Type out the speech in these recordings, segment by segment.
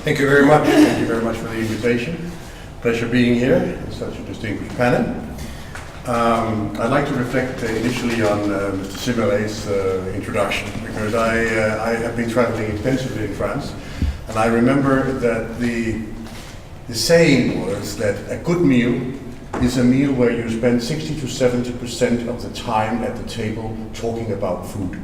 Thank you very much. Thank you very much for the invitation. Pleasure being here in such a distinguished panel. I'd like to reflect initially on Mr. Simelet's introduction, because I have been traveling extensively in France, and I remember that the saying was that a good meal is a meal where you spend 60 to 70% of the time at the table talking about food.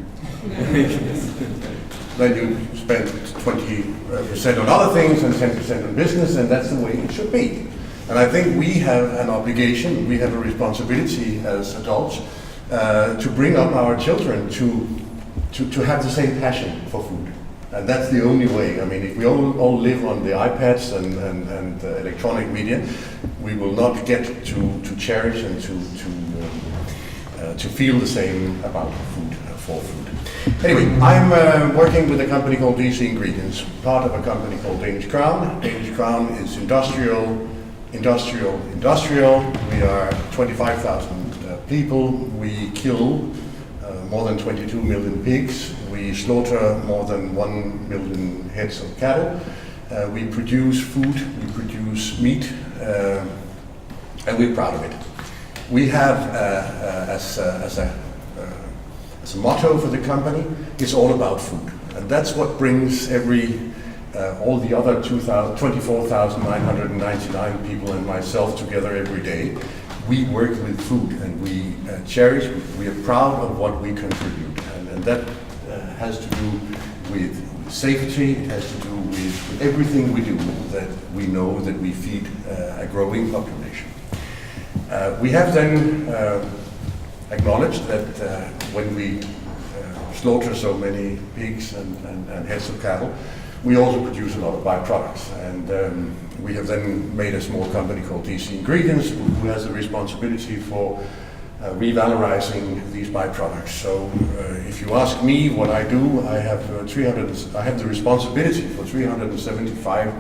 Then you spend 20% on other things and 10% on business, and that's the way it should be. And I think we have an obligation, we have a responsibility as adults to bring up our children to have the same passion for food. And that's the only way. I mean, if we all live on the iPads and electronic media, we will not get to cherish and to feel the same about food, for food. Anyway, I'm working with a company called DC Ingredients, part of a company called Danish Crown. Danish Crown is industrial. We are 25,000 people. We kill more than 22 million pigs. We slaughter more than 1 million heads of cattle. We produce food, we produce meat, and we're proud of it. We have, as a motto for the company, it's all about food. And that's what brings all the other 24,999 people and myself together every day. We work with food, and we cherish, we are proud of what we contribute. And that has to do with safety, it has to do with everything we do, that we know that we feed a growing population. We have then acknowledged that when we slaughter so many pigs and heads of cattle, we also produce a lot of byproducts. And we have then made a small company called DC Ingredients, who has the responsibility for revalorizing these byproducts. So if you ask me what I do, I have the responsibility for 375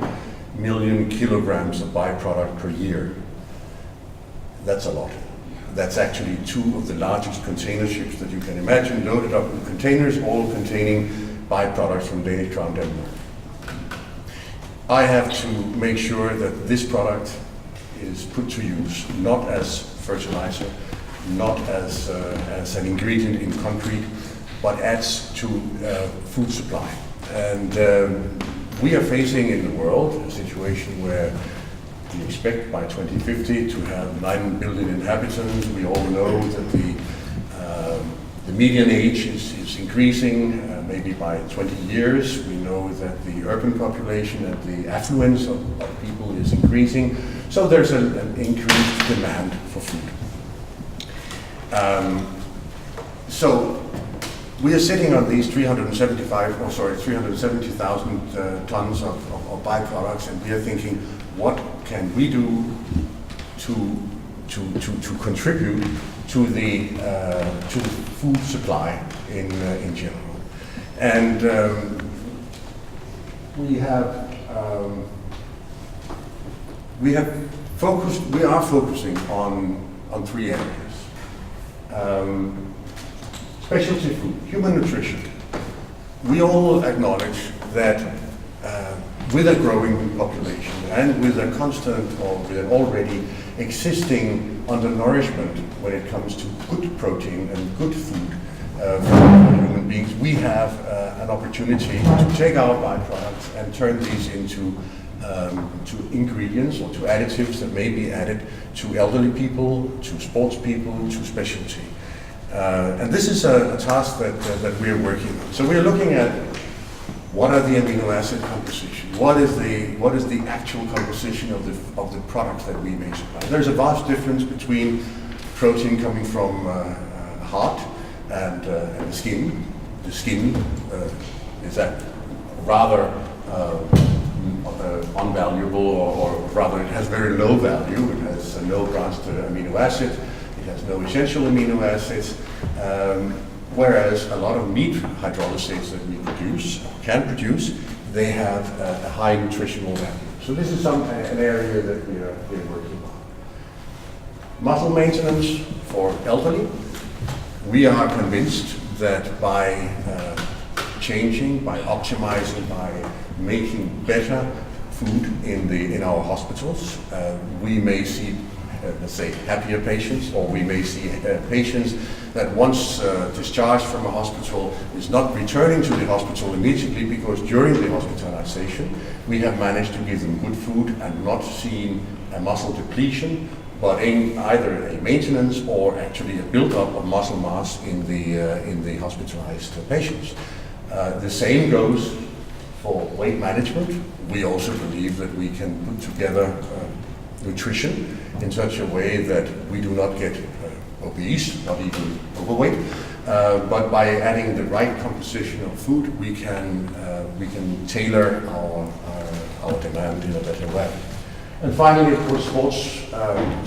million kilograms of byproduct per year. That's a lot. That's actually 2 of the largest container ships that you can imagine, loaded up with containers, all containing byproducts from Danish Crown Denmark. I have to make sure that this product is put to use, not as fertilizer, not as an ingredient in concrete, but adds to food supply. And we are facing in the world a situation where we expect by 2050 to have 9 billion inhabitants. We all know that the median age is increasing, maybe by 20 years. We know that the urban population and the affluence of people is increasing. So there's an increased demand for food. So we are sitting on these 370,000 tons of byproducts, and we are thinking, what can we do to contribute to the food supply in general? And we are focusing on 3 areas. Specialty food, human nutrition. We all acknowledge that with a growing population and with a constant or with an already existing undernourishment when it comes to good protein and good food for human beings, we have an opportunity to take our byproducts and turn these into to ingredients or to additives that may be added to elderly people, to sports people, to specialty. And this is a task that we are working on. So we are looking at what are the amino acid composition, what is the actual composition of the products that we may supply. There's a vast difference between protein coming from heart and the skin. The skin is that rather unvaluable, or rather it has very low value. It has no branched amino acid. It has no essential amino acids, whereas a lot of meat hydrolysates that we can produce, they have a high nutritional value. So this is an area that we're working on. Muscle maintenance for elderly. We are convinced that by changing, by optimizing, by making better food in our hospitals. We may see, let's say, happier patients, or we may see patients that once discharged from a hospital is not returning to the hospital immediately, because during the hospitalization we have managed to give them good food and not seen a muscle depletion, but either a maintenance or actually a build-up of muscle mass in the hospitalized patients. The same goes for weight management. We also believe that we can put together nutrition in such a way that we do not get obese, not even overweight, but by adding the right composition of food, we can tailor our demand in a better way. And finally, of course,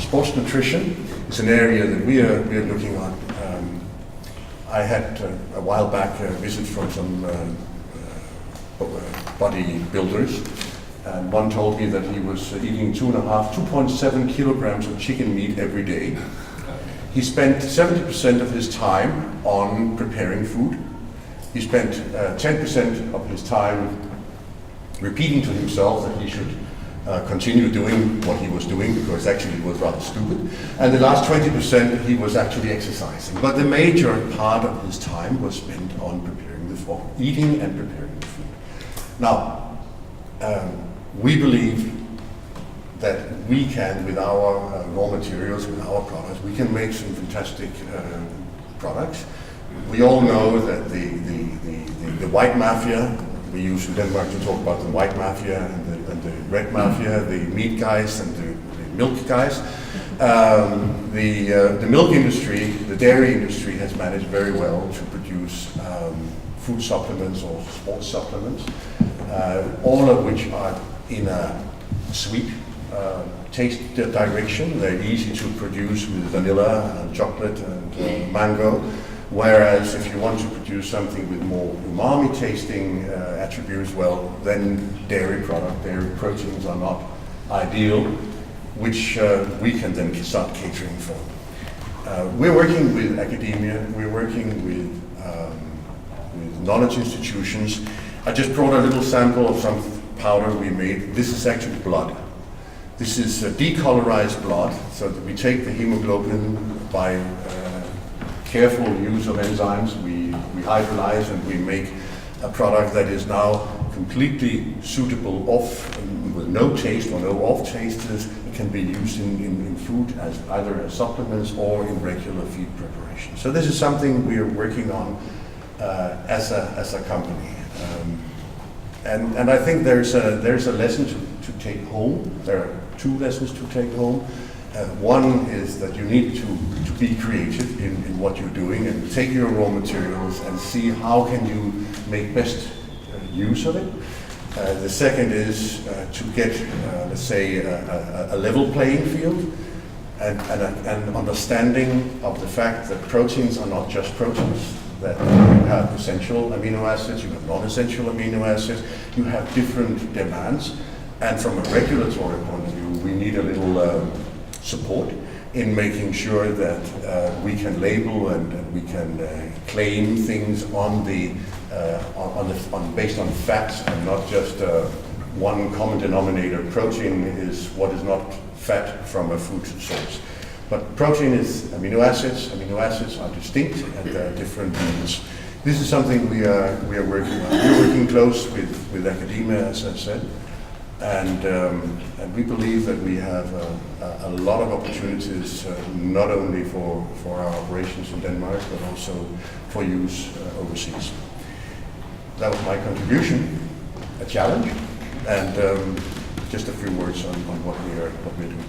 sports nutrition is an area that we are looking at. I had a while back a visit from some bodybuilders, and one told me that he was eating 2.7 kilograms of chicken meat every day. He spent 70% of his time on preparing food. He spent 10% of his time repeating to himself that he should continue doing what he was doing, because actually it was rather stupid. And the last 20% he was actually exercising. But the major part of his time was spent on preparing the food, eating and preparing the food. Now, we believe that we can, with our raw materials, with our products, we can make some fantastic products. We all know that the white mafia, we use in Denmark to talk about the white mafia and the red mafia, the meat guys and the milk guys. The milk industry, the dairy industry has managed very well to produce food supplements or sports supplements, all of which are in a sweet taste direction. They're easy to produce with vanilla and chocolate and mango. Whereas if you want to produce something with more umami tasting attributes, well, then dairy proteins are not ideal, which we can then start catering for. We're working with academia, we're working with knowledge institutions. I just brought a little sample of some powder we made. This is actually blood. This is decolorized blood, so that we take the hemoglobin by careful use of enzymes, we hydrolyze and we make a product that is now completely suitable off, with no taste or no off tastes. It can be used in food as either as supplements or in regular feed preparation. So this is something we are working on as a company. And I think there's a lesson to take home. There are two lessons to take home. One is that you need to be creative in what you're doing and take your raw materials and see how can you make best use of it. The second is to get, let's say, a level playing field and an understanding of the fact that proteins are not just proteins, that you have essential amino acids, you have non-essential amino acids, you have different demands, and from a regulatory point of view, we need a little support in making sure that we can label and we can claim things based on facts and not just one common denominator. Protein is what is not fat from a food source. But protein is amino acids. Amino acids are distinct and there are different means. This is something we are working on. We're working close with academia, as I said. And we believe that we have a lot of opportunities, not only for our operations in Denmark, but also for use overseas. That was my contribution, a challenge, and just a few words on what we're doing.